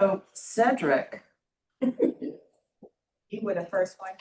So Cedric, You were the first one.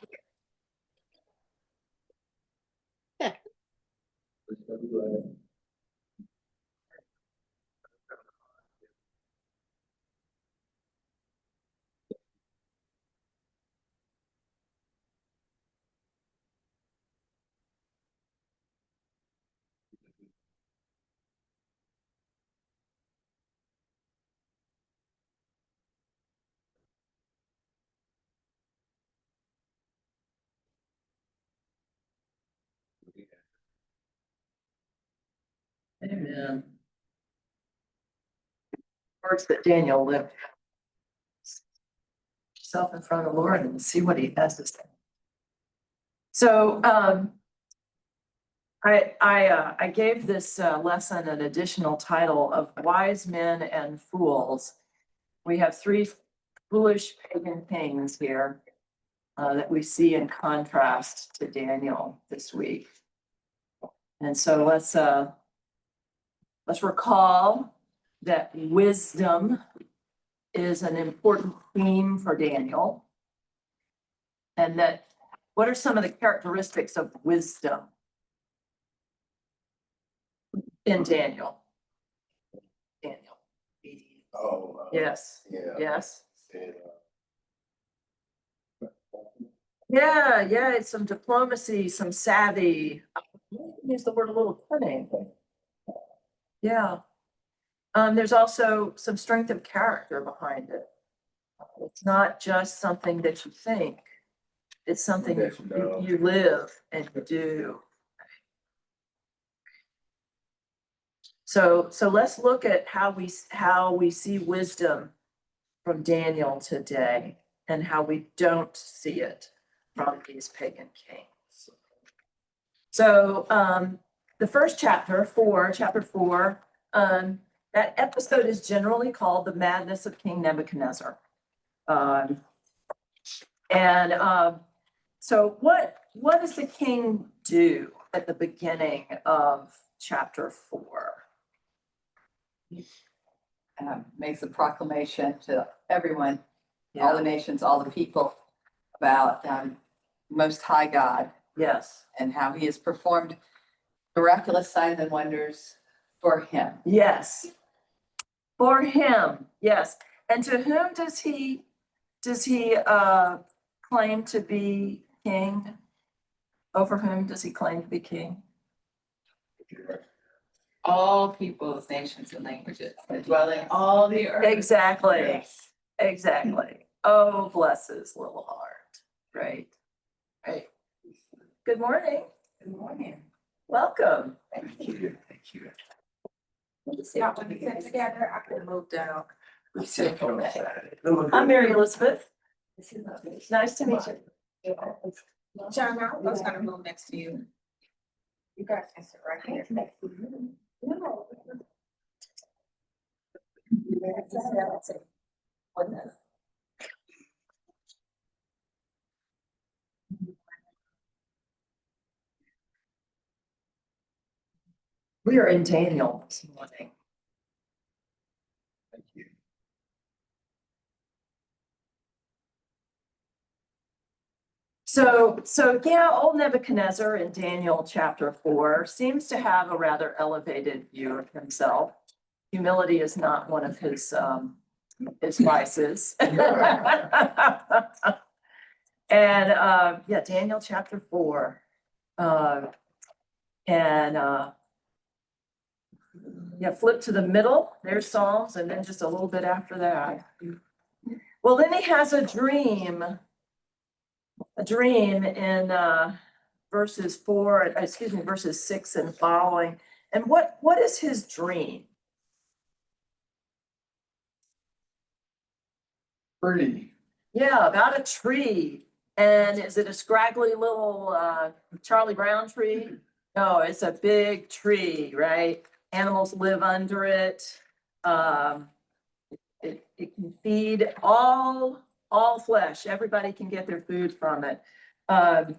amen. Words that Daniel lived. Yourself in front of the Lord and see what he has to say. So, I gave this lesson an additional title of Wise Men and Fools. We have three foolish pagan kings here that we see in contrast to Daniel this week. And so let's recall that wisdom is an important theme for Daniel. And that, what are some of the characteristics of wisdom in Daniel? Daniel. Yes, Yeah. yes. Yeah, it's some diplomacy, some savvy. Use the word a little cunning. Yeah. There's also some strength of character behind it. It's not just something that you think. It's something that you live and you do. So let's look at how we see wisdom from Daniel today and how we don't see it from these pagan kings. So the first chapter 4, that episode is generally called The Madness of King Nebuchadnezzar. So what does the king do at the beginning of chapter 4? Makes a proclamation to everyone, all the nations, all the people, about Most High God Yes, and how he has performed miraculous signs and wonders for him. yes. For him, yes. And to whom does he claim to be king? Over whom does he claim to be king? All peoples, nations, and languages, dwelling all the earth. Exactly, exactly. Oh, bless his little heart. Right. Good morning. Good morning. Welcome. Thank you. Yeah, when we get together, I can move down. I'm Mary Elizabeth. Nice to meet you. John, I was gonna move next to you. You guys can sit right here. We are in Daniel this morning. Thank you. So yeah, old Nebuchadnezzar in Daniel chapter 4 seems to have a rather elevated view of himself. Humility is not one of his vices. And yeah, Daniel chapter 4. Yeah, flip to the middle, there's Psalms, and then just a little bit after that. Well, then he has a dream in verses 6 and following. And what is his dream? Pretty. Yeah, about a tree. And is it a scraggly little Charlie Brown tree? No, it's a big tree, right? Animals live under it. It can feed all flesh. Everybody can get their food from it. And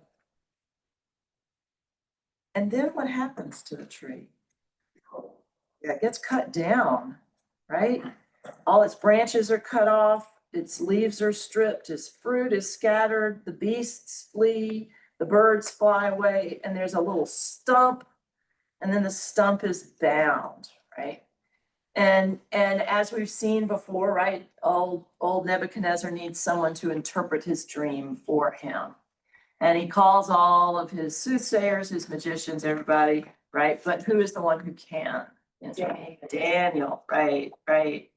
then what happens to the tree? Yeah, it gets cut down, right? All its branches are cut off, its leaves are stripped, its fruit is scattered, the beasts flee, the birds fly away, and there's a little stump, and then the stump is bound, right? And as we've seen before, right, old Nebuchadnezzar needs someone to interpret his dream for him. And he calls all of his soothsayers, his magicians, everybody, right? But who is the one who can? It's Daniel, right, right.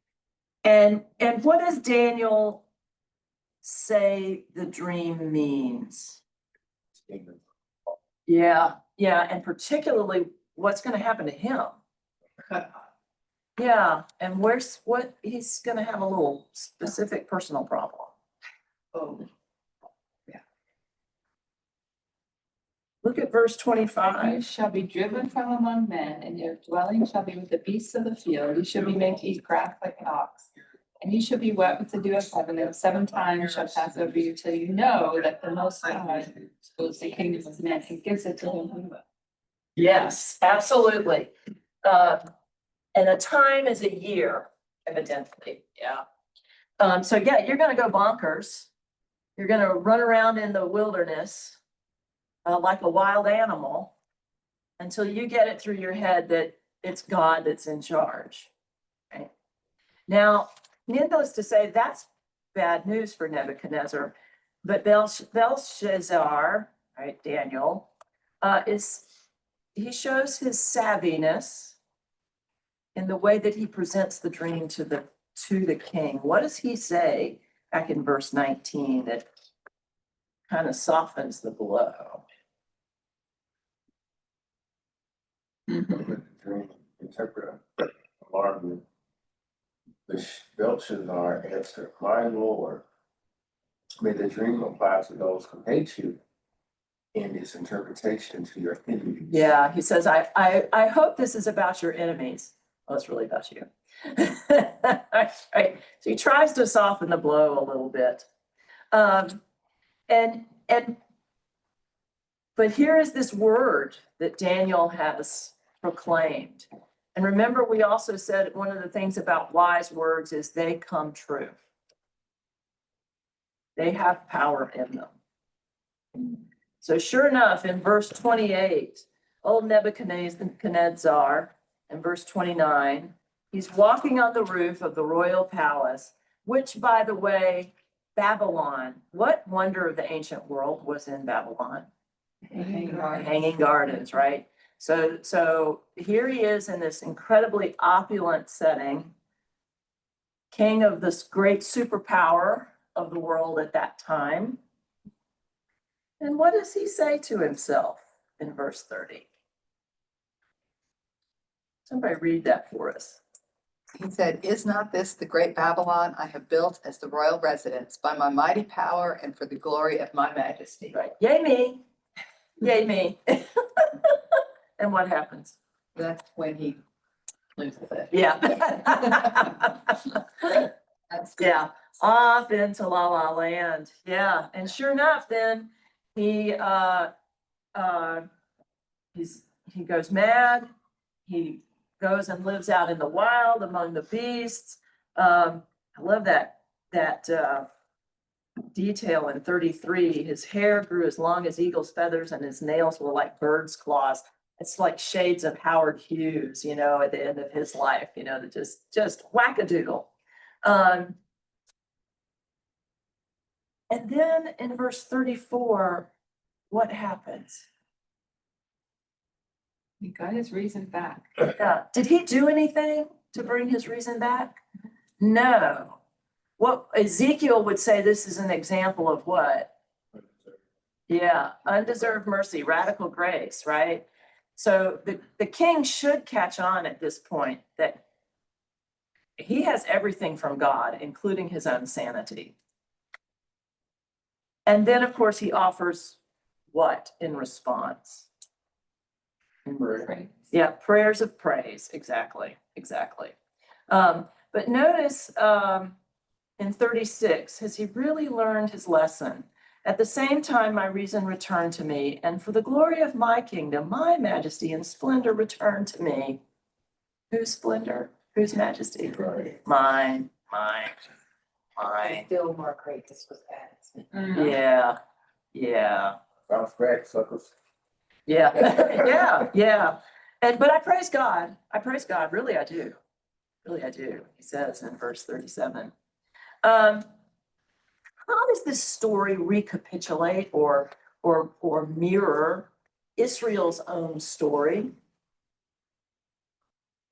And what does Daniel say the dream means? Yeah, yeah, and particularly what's gonna happen to him. Yeah, and where's what, he's gonna have a little specific personal problem. Oh, Look at verse you 25. shall be driven from among men, and your dwelling shall be with the beasts of the field. You shall be made to eat grass like an ox. And you shall be wet with the dew of heaven, and 7 times shall pass over you till you know that the Most High rules the kingdom of men and gives it to him who will. Yes, absolutely. And a time is a year, evidently, yeah. So yeah, you're gonna go bonkers. You're gonna run around in the wilderness like a wild animal until you get it through your head that it's God that's in charge. Right? Now, needless to say, that's bad news for Nebuchadnezzar. But Belshazzar, right, Daniel, he shows his savviness in the way that he presents the dream to the king. What does he say back in verse 19 that kind of softens the blow? Dream interpreter alarmed Belshazzar answered, "My lord, may the dream apply to those who hate you, and its interpretation to your enemies." Yeah, he says, I hope this is about your enemies. Oh, it's really about you. Right. So he tries to soften the blow a little bit. But here is this word that Daniel has proclaimed. And remember, we also said one of the things about wise words is they come true. They have power in them. So sure enough, in verse 28, old Nebuchadnezzar, in verse 29, he's walking on the roof of the royal palace, which, by the way, Babylon, what wonder of the ancient world was in Babylon? Hanging gardens, right? So here he is in this incredibly opulent setting, king of this great superpower of the world at that time. And what does he say to himself in verse 30? Somebody read that for us. He said, "Is not this the great Babylon I have built as the royal residence by my mighty power and for the glory of my majesty?" Right. Yay me. Yay me. And what happens? That's when he loses it. Yeah. That's Yeah, off into La La Land. Yeah, and sure enough, then he goes mad. He goes and lives out in the wild among the beasts. I love that detail in 33. His hair grew as long as eagle's feathers, and his nails were like bird's claws. It's like shades of Howard Hughes, you know, at the end of his life, you know, that just wackadoodle. And then in verse 34, what happens? He got his reason back. Yeah. Did he do anything to bring his reason back? No. What Ezekiel would say, this is an example of what? Yeah, undeserved mercy, radical grace, right? So the king should catch on at this point that he has everything from God, including his own sanity. And then, of course, he offers what in response? Right. Yeah, prayers of praise. Exactly. But notice in 36, has he really learned his lesson? At the same time, my reason returned to me, and for the glory of my kingdom, my majesty and splendor returned to me. Whose splendor? Whose majesty? Right. Mine. Still more great, this was bad. Yeah, yeah, Bounce back, suckers. yeah, yeah. And, but I praise God. Really I do. Really I do. He says in verse 37. How does this story recapitulate or mirror Israel's own story?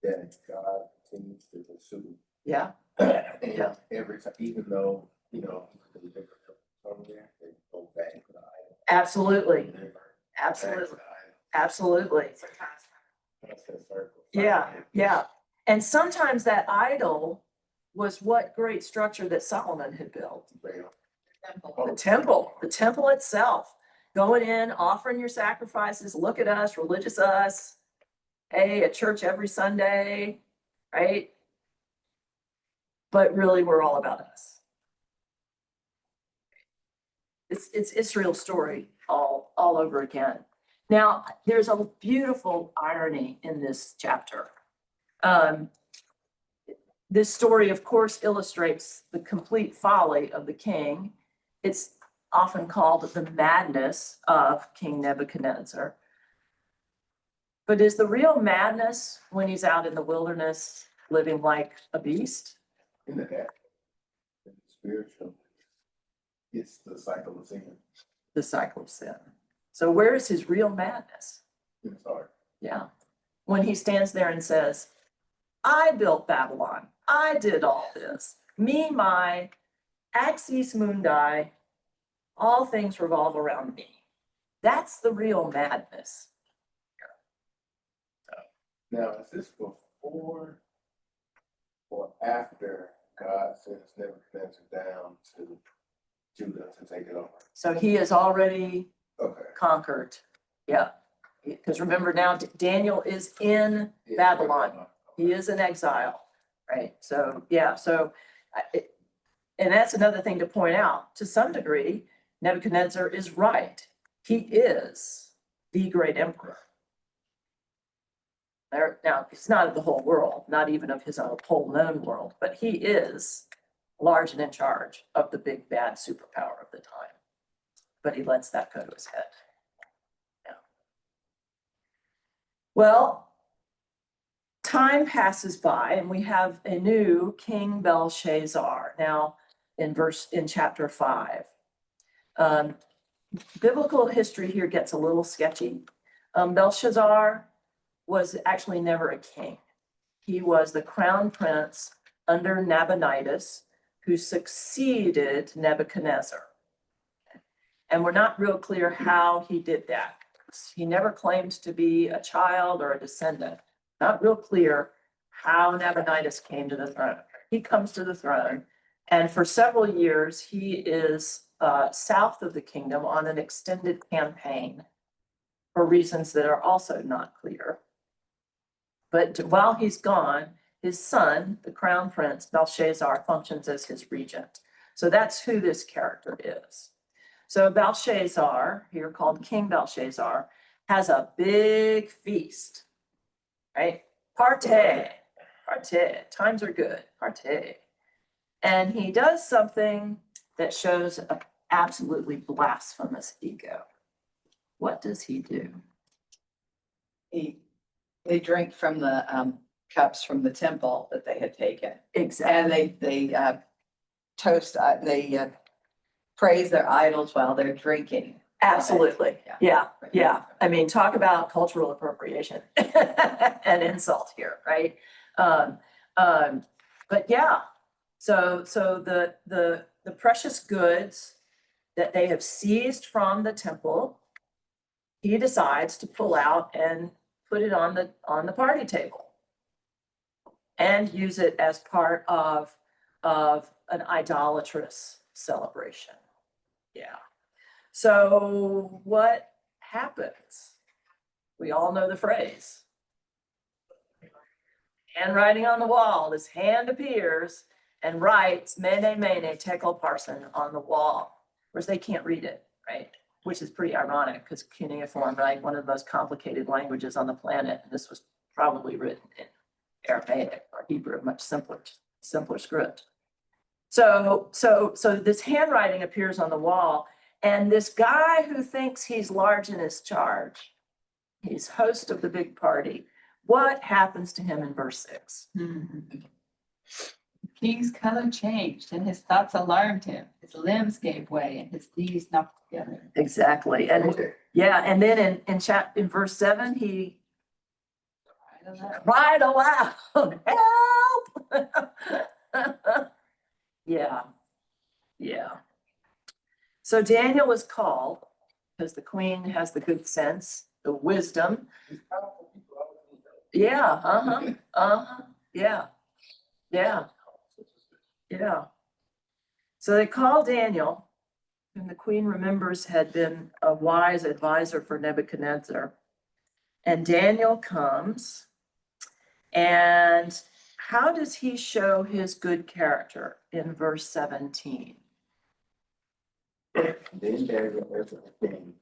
That God continues to pursue. Yeah, And every time, even though, you know, they never come there, they go back to the idol. absolutely, Never back to absolutely, the idol. absolutely. That's that circle. Yeah. And sometimes that idol was what great structure that Solomon had built. The temple itself, going in, offering your sacrifices, look at us, religious us. Hey, at church every Sunday, right? But really, we're all about us. It's Israel's story all over again. Now, there's a beautiful irony in this chapter. This story, of course, illustrates the complete folly of the king. It's often called the madness of King Nebuchadnezzar. But is the real madness when he's out in the wilderness living like a beast? In the natural, in the spiritual, it's the cycle of sin. The cycle of sin. So where is his real madness? In his heart. Yeah. When he stands there and says, I built Babylon. I did all this. Me, my, Axis Mundi, all things revolve around me. That's the real madness. Now, is this before or after God sends Nebuchadnezzar down to Judah to take it over? So he has already Okay. conquered. Yeah. Because remember now, Daniel is in Babylon. He is in exile, right? So, yeah, so, and that's another thing to point out. To some degree, Nebuchadnezzar is right. He is the great emperor. Now, it's not of the whole world, not even of his own whole known world, but he is large and in charge of the big bad superpower of the time. But he lets that go to his head. Yeah. Well, time passes by and we have a new King Belshazzar now in chapter 5. Biblical history here gets a little sketchy. Belshazzar was actually never a king. He was the crown prince under Nabonidus who succeeded Nebuchadnezzar. And we're not real clear how he did that. He never claimed to be a child or a descendant. Not real clear how Nabonidus came to the throne. He comes to the throne, and for several years, he is south of the kingdom on an extended campaign for reasons that are also not clear. But while he's gone, his son, the crown prince, Belshazzar, functions as his regent. So that's who this character is. So Belshazzar, here called King Belshazzar, has a big feast, right? Partay, times are good, partay. And he does something that shows an absolutely blasphemous ego. What does he do? They drink from the cups from the temple that they had taken. Exactly. And they toast, they praise their idols while they're drinking. Absolutely. Yeah. Yeah. I mean, talk about cultural appropriation and insult here, right? But yeah, so the precious goods that they have seized from the temple, he decides to pull out and put it on the party table and use it as part of an idolatrous celebration. Yeah. So what happens? We all know the phrase. Handwriting on the wall, his hand appears and writes Mene Mene Tekel Parsin on the wall. Of course, they can't read it, right? Which is pretty ironic because cuneiform, right? One of the most complicated languages on the planet. This was probably written in Aramaic or Hebrew, much simpler script. So this handwriting appears on the wall, and this guy who thinks he's large in his charge, he's host of the big party. What happens to him in verse 6? King's color changed and his thoughts alarmed him. His limbs gave way and his knees knocked together. Exactly. And Okay. yeah, and then in verse 7, he I don't know. cried aloud, help! Yeah, yeah. So Daniel was called because the queen has the good sense, the wisdom. Yeah, yeah, yeah, yeah. So they call Daniel, whom the queen remembers had been a wise advisor for Nebuchadnezzar. And Daniel comes, and how does he show his good character in verse 17? Then Daniel answered the king,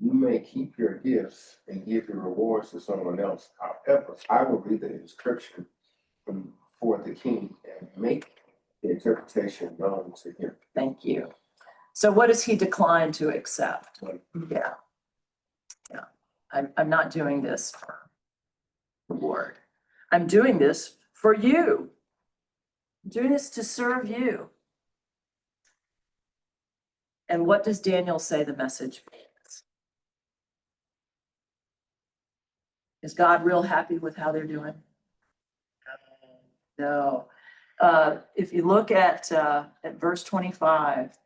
you may keep your gifts and give your rewards to someone else. However, I will read the inscription for the king and make the interpretation known to him. Thank you. So what does he decline to accept? Yeah. Yeah. I'm not doing this for reward. I'm doing this for you. I'm doing this to serve you. And what does Daniel say the message means? Is God real happy with how they're doing? No. If you look at verse 25,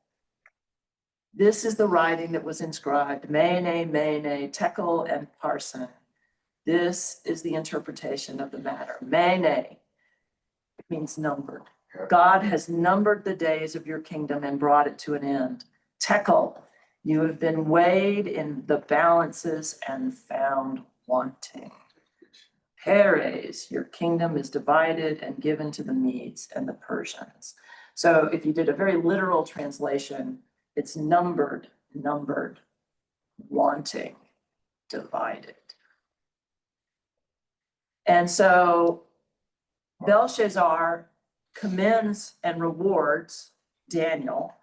this is the writing that was inscribed, Mene, Mene, Tekel, and Parsin. This is the interpretation of the matter. Mene means numbered. God has numbered the days of your kingdom and brought it to an end. Tekel, you have been weighed in the balances and found wanting. Peres, your kingdom is divided and given to the Medes and the Persians. So if you did a very literal translation, it's numbered, wanting, divided. And so Belshazzar commends and rewards Daniel.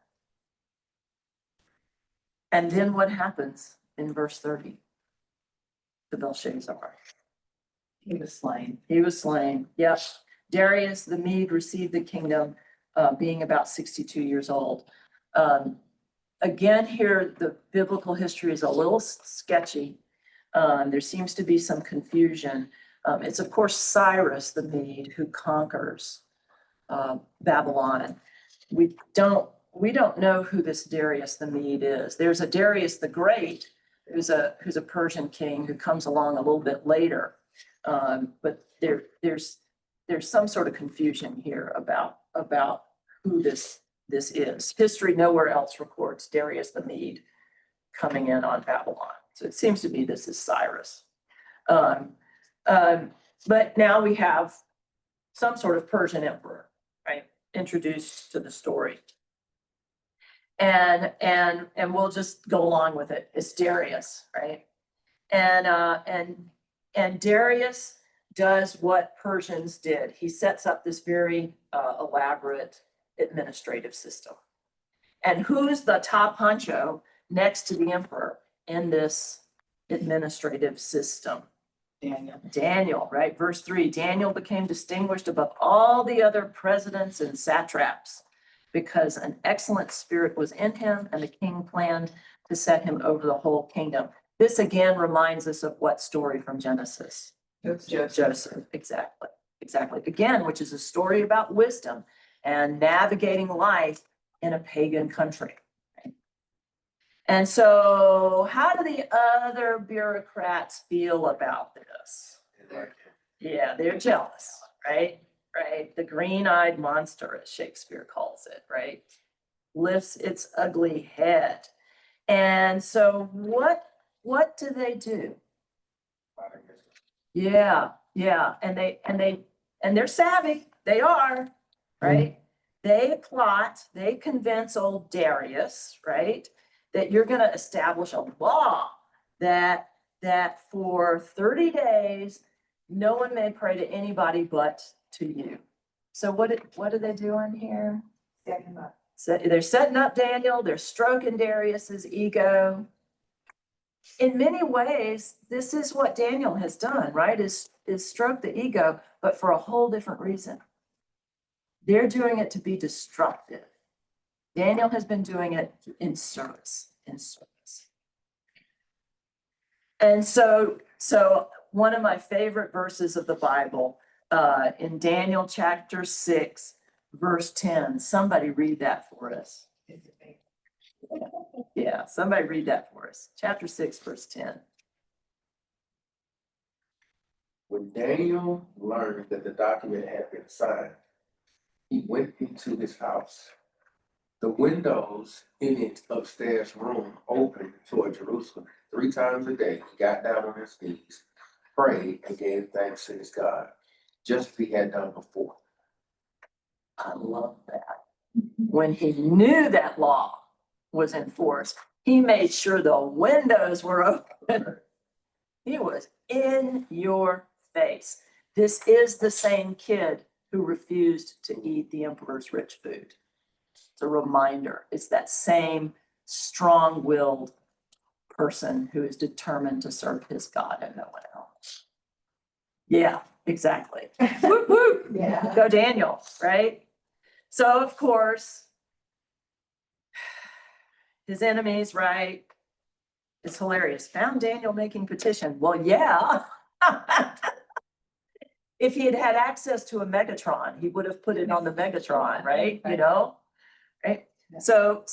And then what happens in verse 30 to Belshazzar? He was slain. He was slain. Yep. Darius the Mede received the kingdom, being about 62 years old. Again, here, the biblical history is a little sketchy. There seems to be some confusion. It's of course Cyrus the Mede who conquers Babylon. We don't know who this Darius the Mede is. There's a Darius the Great, who's a Persian king who comes along a little bit later. But there's some sort of confusion here about who this is. History nowhere else records Darius the Mede coming in on Babylon. So it seems to me this is Cyrus. But now we have some sort of Persian emperor, right, introduced to the story. And we'll just go along with it. It's Darius, right? And Darius does what Persians did. He sets up this very elaborate administrative system. And who's the top honcho next to the emperor in this administrative system? Daniel, right? Verse 3, Daniel became distinguished above all the other presidents and satraps because an excellent spirit was in him and the king planned to set him over the whole kingdom. This again reminds us of what story from Genesis? Joseph, exactly. Again, which is a story about wisdom and navigating life in a pagan country. And so how do the other bureaucrats feel about this? Yeah, they're jealous, right? The green-eyed monster, as Shakespeare calls it, right? Lifts its ugly head. And so what do they do? Yeah. And they're savvy. They are, right? They plot, they convince old Darius, right, that you're going to establish a law that for 30 days, no one may pray to anybody but to you. So what are they doing here? So they're setting up Daniel, they're stroking Darius's ego. In many ways, this is what Daniel has done, right? Is stroke the ego, but for a whole different reason. They're doing it to be destructive. Daniel has been doing it in service. And so one of my favorite verses of the Bible, in Daniel chapter 6, verse 10, somebody read that for us. Yeah, somebody read that for us. Chapter 6, verse 10. When Daniel learned that the document had been signed, he went into his house. The windows in his upstairs room opened toward Jerusalem. 3 times a day, he got down on his knees, prayed, and gave thanks to his God, just as he had done before. I love that. When he knew that law was enforced, he made sure the windows were open. He was in your face. This is the same kid who refused to eat the emperor's rich food. It's a reminder. It's that same strong-willed person who is determined to serve his God and no one else. Yeah, exactly. Whoop, whoop. Yeah. Go Daniel, right? So of course, his enemies, right? It's hilarious. Found Daniel making petition. Well, yeah. If he had had access to a Megatron, he would have put it on the Megatron, right? You know? Right? So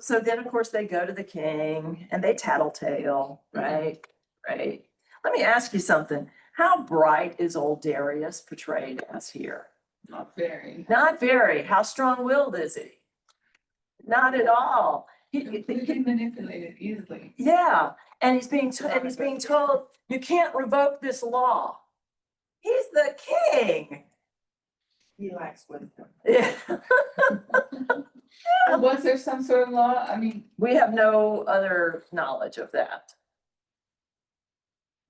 then of course they go to the king and they tattletale, right? Right. Let me ask you something. How bright is old Darius portrayed as here? Not very. Not very. How strong-willed is he? Not at all. He can manipulate it easily. Yeah, and he's being told, you can't revoke this law. He's the king. He lacks wisdom. Yeah. Was there some sort of law? I mean, We have no other knowledge of that.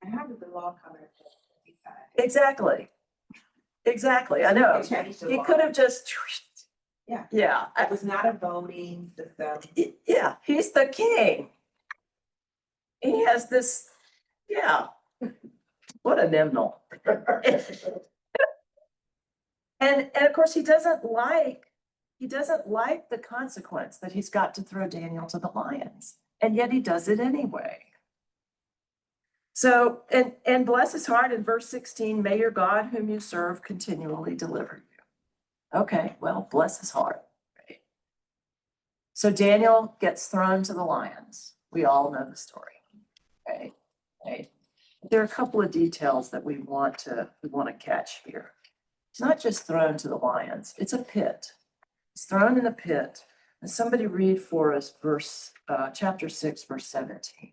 And how did the law come into effect? Exactly. Exactly, I know. He changed the He law. could have just. Yeah. Yeah, It was not a voting system. yeah, he's the king. He has this, yeah. What a nimble. And of course, he doesn't like the consequence that he's got to throw Daniel to the lions, and yet he does it anyway. So, and bless his heart in verse 16, may your God whom you serve continually deliver you. Okay, well, bless his heart, right? So Daniel gets thrown to the lions. We all know the story, right? Right. There are a couple of details that we want to catch here. It's not just thrown to the lions, it's a pit. It's thrown in a pit. And somebody read for us chapter 6, verse 17.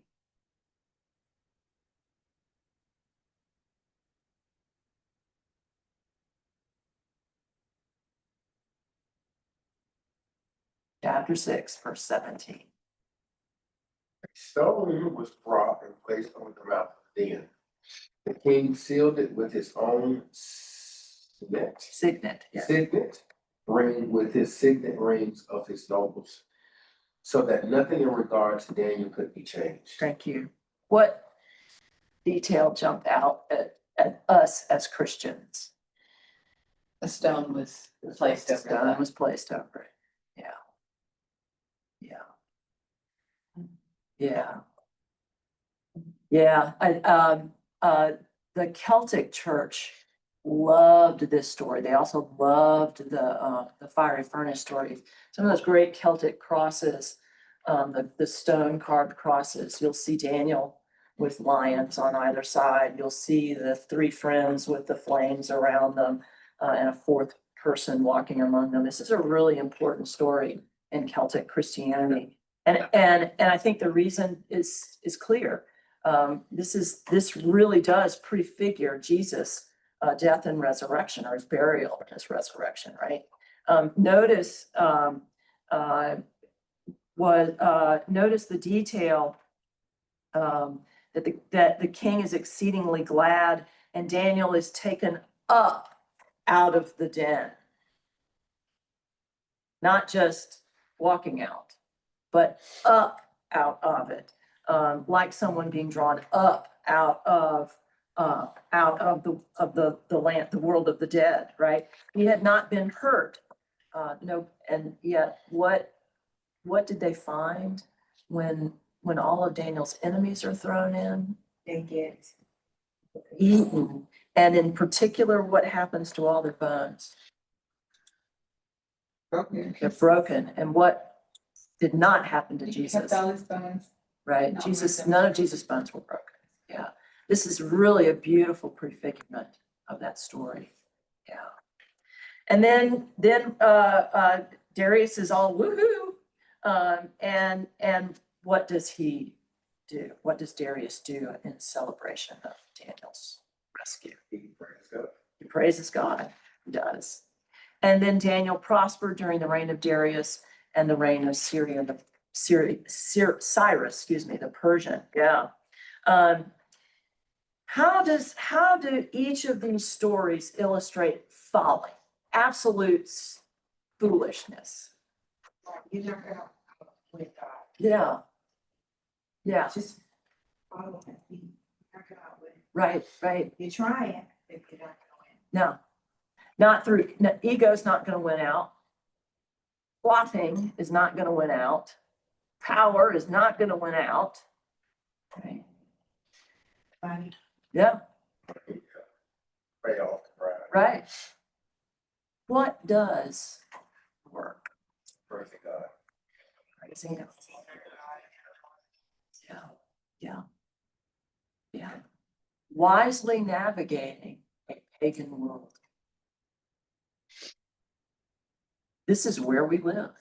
Chapter 6, verse 17. A stone was brought and placed on the mouth of the den. The king sealed it with his own Signet, yeah. signet ring with his signet rings of his nobles, so that nothing in regard to Daniel could be changed. Thank you. What detail jumped out at us as Christians? A stone was placed over Stone that. was placed over it. Yeah. Yeah. The Celtic church loved this story. They also loved the fiery furnace story. Some of those great Celtic crosses, the stone carved crosses. You'll see Daniel with lions on either side. You'll see the 3 friends with the flames around them, and a 4th person walking among them. This is a really important story in Celtic Christianity. And I think the reason is clear. This really does prefigure Jesus' death and resurrection, or his burial and his resurrection, right? Notice the detail that the king is exceedingly glad and Daniel is taken up out of the den. Not just walking out, but up out of it, like someone being drawn up out of the land, the world of the dead, right? He had not been hurt. No, and yet what did they find when all of Daniel's enemies are thrown in? They get. Eaten. And in particular, what happens to all their bones? They're broken. And what did not happen to He Jesus? kept all his bones. Right? Not Jesus, broken. none of Jesus' bones were broken. Yeah. This is really a beautiful prefigurement of that story. Yeah. And then Darius is all woohoo. And what does he do? What does Darius do in celebration of Daniel's rescue? He praised God. He praises God. He does. And then Daniel prospered during the reign of Darius and the reign of Cyrus, the Persian. Yeah. How do each of these stories illustrate folly, absolute foolishness? You're not gonna with God. Yeah. Yeah, Just follow him. You're not gonna win. right. You're trying, but you're not gonna win. No, not through, no, ego's not gonna win out. Plotting is not gonna win out. Power is not gonna win out. Right. Money. Yeah, Pray off the pride. right. What does work? Praising God. Praising God. Yeah. Wisely navigating a pagan world. This is where we live.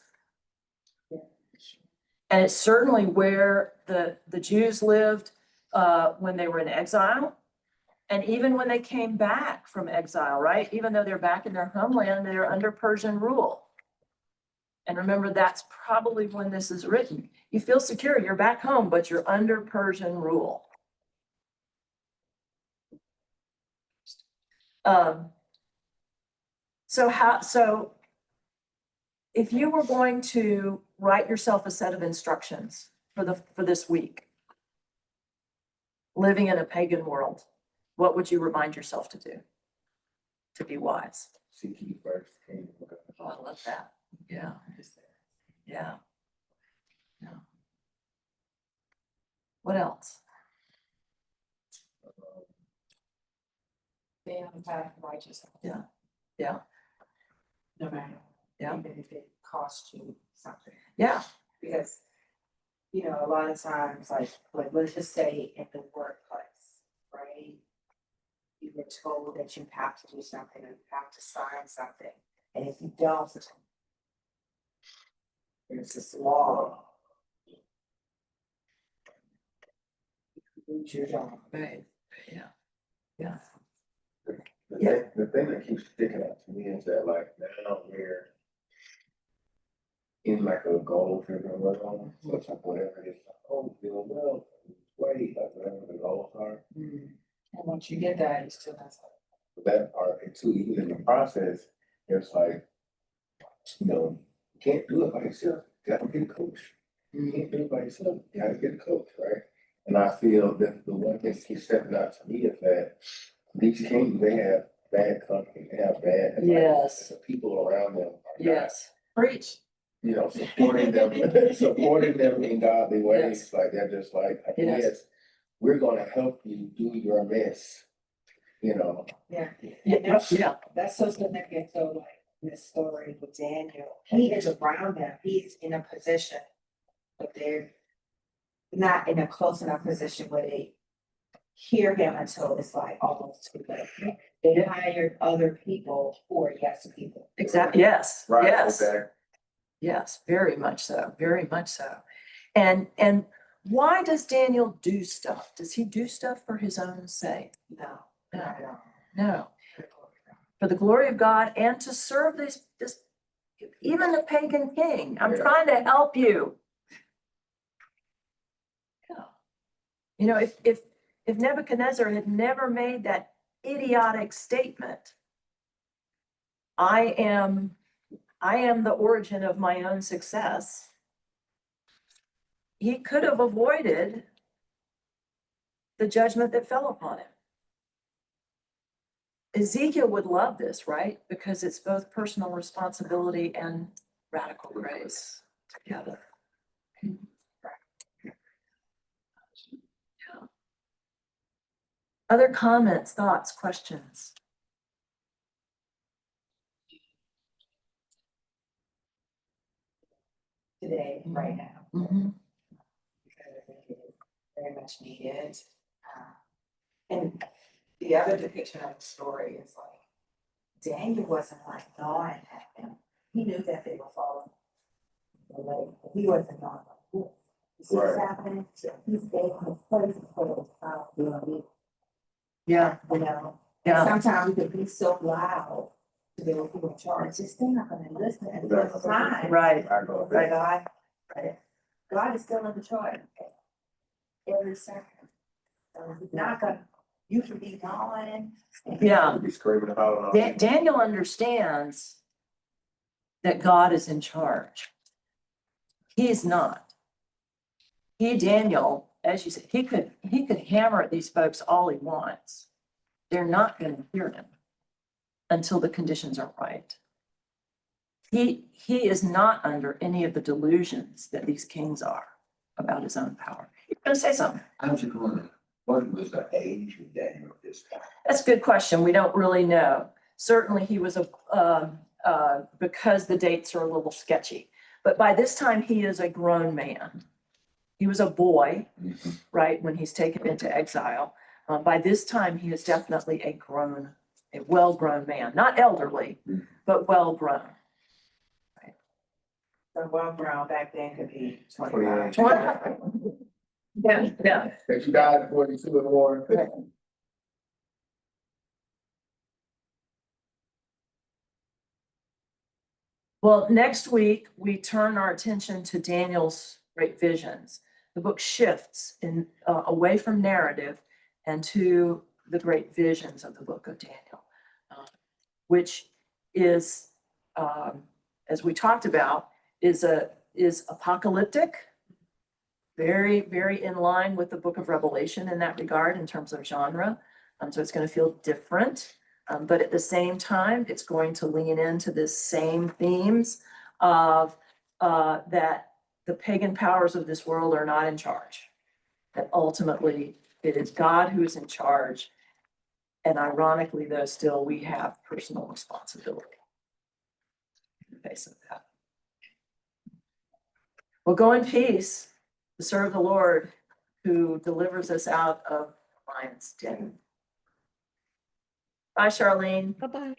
And it's certainly where the Jews lived when they were in exile. And even when they came back from exile, right? Even though they're back in their homeland, they're under Persian rule. And remember, that's probably when this is written. You feel secure, you're back home, but you're under Persian rule. So if you were going to write yourself a set of instructions for this week, living in a pagan world, what would you remind yourself to do to be wise? Seek ye first the kingdom of God. Oh, I love that. Yeah. Yeah. What else? Stay on the path of righteousness. Yeah. No matter. Yeah. Even if it costs you something. Yeah. Because, a lot of times, like let's just say in the workplace, right? You were told that you have to do something, or you have to sign something, and if you don't, there's this law. You lose your job. Right. Yeah. Yeah. The thing that keeps sticking out to me is that like now we're in like a goal driven world, so it's like whatever it is, like, oh, doing well, wait, like whatever the goals are. And once you get that, you still have something. But that part, and too, even in the process, it's like, you can't do it by yourself, you gotta get a coach. You can't do it by yourself, you gotta get a coach, right? And I feel that the one thing that keeps stepping out to me is that these kings, they have bad company, they have bad advice. Yes. The people around them are not, Yes. Preach. supporting them in godly ways, Yes. like they're just like, Yes. yes, we're gonna help you do your best, Yeah. Yeah. That's so significant, so like in this story with Daniel, he is around them, he's in a position, but they're not in a close enough position where they hear him until it's like almost too late. They hired other people who are yes people. Exactly. Yes. right, Yes. okay, Yes. Very much so. Very much so. And why does Daniel do stuff? Does he do stuff for his own sake? No. No. No. For the glory of God and to serve this even the pagan king. I'm Yeah. trying to help you. Yeah. If Nebuchadnezzar had never made that idiotic statement. I am the origin of my own success. He could have avoided the judgment that fell upon him. Ezekiel would love this, right? Because it's both personal responsibility and radical grace together. Yeah. Other comments, thoughts, questions? Today, right now. Mhm. Because I think it is very much needed. And the other depiction of the story is like, Daniel wasn't like gnawing at them. He knew that they were falling away. He wasn't gnawing. You see what's Right. happening? He's staying in his place for those power, Yeah, you know? yeah, Sometimes we can be so loud to those who are in charge, just they're not gonna listen at this time. right, I go But back. God is still in control every second. So he's not gonna, you can be gone. yeah. Be screaming and hollering. Daniel understands that God is in charge. He is not. Daniel, as you said, he could hammer at these folks all he wants. They're not gonna hear him until the conditions are right. He is not under any of the delusions that these kings are about his own power. You're gonna say something? I was just wondering, what was the age of Daniel at this time? That's a good question. We don't really know. Certainly, he was because the dates are a little sketchy. But by this time, he is a grown man. He was a boy, right, when he's taken into exile. By this time, he is definitely a well-grown man, not elderly, but well-grown. So well grown back then could be 28. 25. Yeah. If you died at 42 or more. Well, next week, we turn our attention to Daniel's great visions. The book shifts away from narrative and to the great visions of the book of Daniel, which is, as we talked about, is apocalyptic, very, very in line with the book of Revelation in that regard in terms of genre. So it's going to feel different. But at the same time, it's going to lean into this same themes of that the pagan powers of this world are not in charge. That ultimately it is God who is in charge. And ironically, though, still we have personal responsibility in the face of that. Well, go in peace to serve the Lord who delivers us out of the lion's den. Bye, Charlene. Bye-bye.